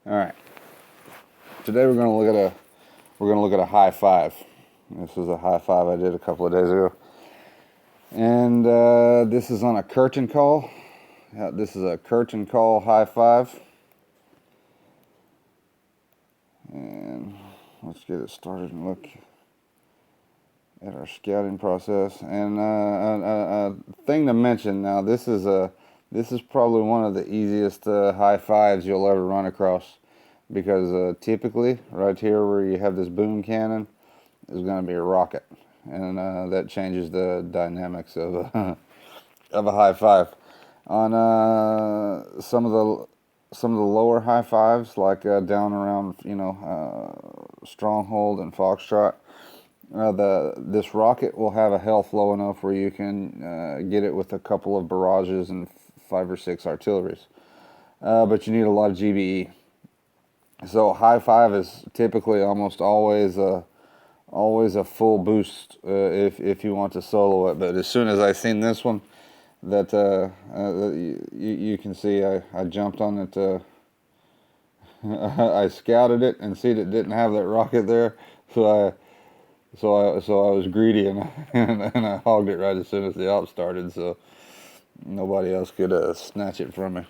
All right. Today we're gonna look at a high five. This is a high five I did a couple of days ago, and this is on a curtain call. This is a curtain call high five, and let's get it started and look at our scouting process. And a thing to mention now, this is probably one of the easiest high fives you'll ever run across, because typically right here where you have this boom cannon is going to be a rocket, and that changes the dynamics of of a high five. On some of the lower high fives, like down around Stronghold and Foxtrot, this rocket will have a health low enough where you can get it with a couple of barrages and 5 or 6 artilleries, but you need a lot of GBE. So high five is typically almost always a full boost if you want to solo it. But as soon as I seen this one, that you can see I jumped on it. I scouted it and see it didn't have that rocket there, so I was greedy, and and I hogged it right as soon as the op started, so nobody else could snatch it from me.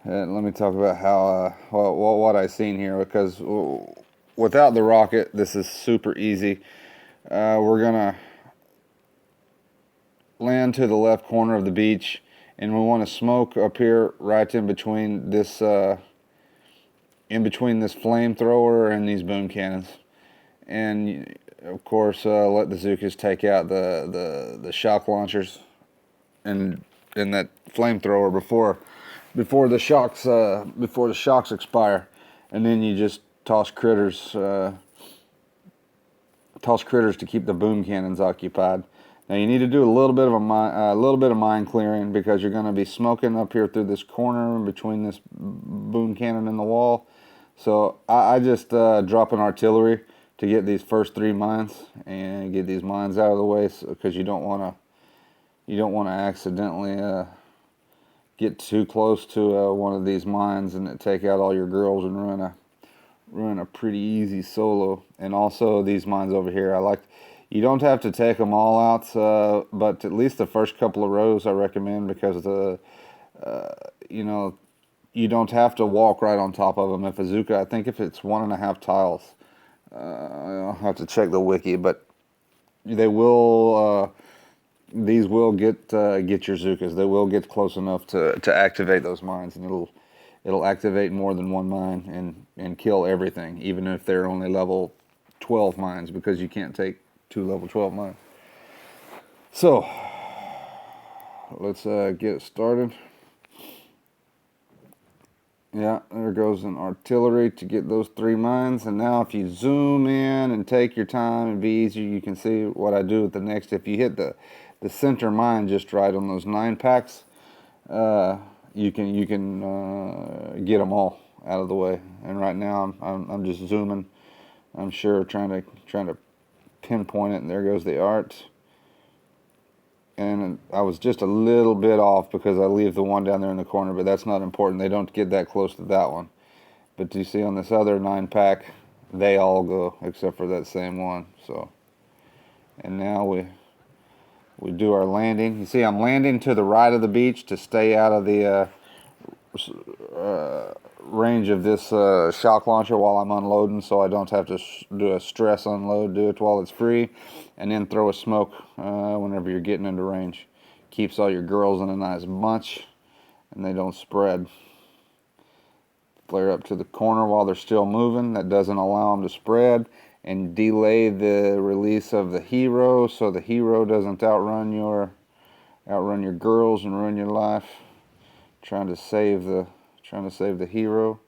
And let me talk about how what I seen here, because without the rocket, this is super easy. We're gonna land to the left corner of the beach, and we want to smoke up here right in between this flamethrower and these boom cannons. And of course, let the Zookas take out the shock launchers and that flamethrower before the shocks expire, and then you just toss critters to keep the boom cannons occupied. Now you need to do a little bit of mine clearing, because you're going to be smoking up here through this corner between this boom cannon and the wall. So I just drop an artillery to get these first 3 mines and get these mines out of the way, because you don't want to accidentally get too close to one of these mines and take out all your girls and ruin a pretty easy solo. And also these mines over here, you don't have to take them all out, but at least the first couple of rows I recommend, because you don't have to walk right on top of them. If a Zooka, I think if it's 1.5 tiles, I'll have to check the wiki, but they will. These will get your Zookas. They will get close enough to activate those mines, and it'll activate more than one mine and kill everything, even if they're only level 12 mines, because you can't take 2 level 12 mines. So let's get started. Yeah, there goes an artillery to get those 3 mines. And now if you zoom in and take your time and be easier, you can see what I do with the next. If you hit the center mine just right on those 9 packs, you can get them all out of the way. And right now I'm just zooming. I'm sure trying to pinpoint it, and there goes the art. And I was just a little bit off because I leave the one down there in the corner, but that's not important. They don't get that close to that one. But you see on this other 9 pack, they all go except for that same one. So, and now we do our landing. You see I'm landing to the right of the beach to stay out of the range of this shock launcher while I'm unloading, so I don't have to do a stress unload. Do it while it's free, and then throw a smoke whenever you're getting into range. Keeps all your girls in a nice bunch, and they don't spread. Flare up to the corner while they're still moving. That doesn't allow them to spread, and delay the release of the hero, so the hero doesn't outrun your girls and ruin your life. Trying to save the hero.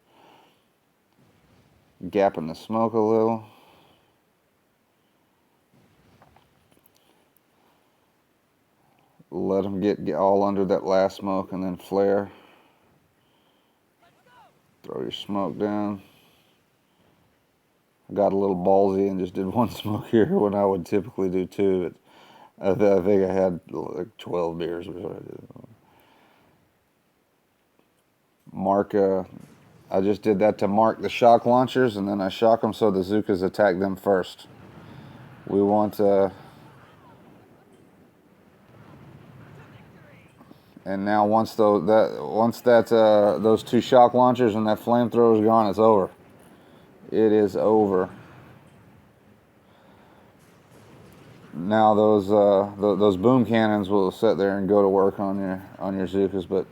Gapping the smoke a little. Let them get all under that last smoke, and then flare. Throw your smoke down. I got a little ballsy and just did 1 smoke here when I would typically do 2. I think I had like 12 beers or what I did. Mark I just did that to mark the shock launchers, and then I shock them so the Zookas attack them first. We want and now once those two shock launchers and that flamethrower is gone, it's over. It is over. Now those boom cannons will sit there and go to work on your Zookas, but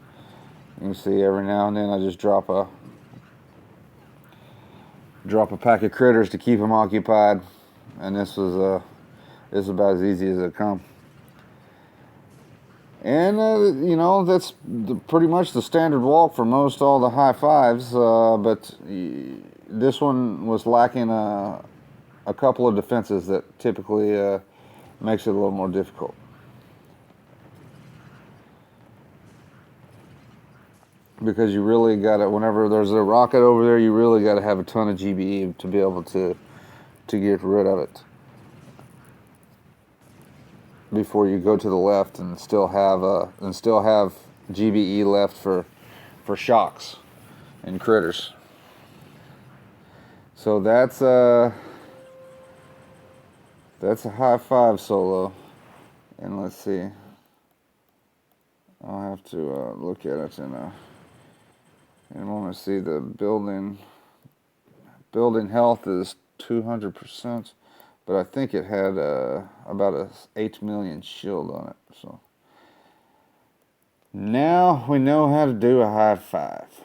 you can see every now and then I just drop a pack of critters to keep them occupied, and this is about as easy as it comes. And you know, that's pretty much the standard walk for most all the high fives, but this one was lacking a couple of defenses that typically makes it a little more difficult. Because you really gotta, whenever there's a rocket over there, you really gotta have a ton of GBE to be able to get rid of it before you go to the left and still have GBE left for shocks and critters. So that's a high five solo, and let's see. I'll have to look at it in a moment. See the building health is 200%. But I think it had about a 8 million shield on it. So now we know how to do a high five.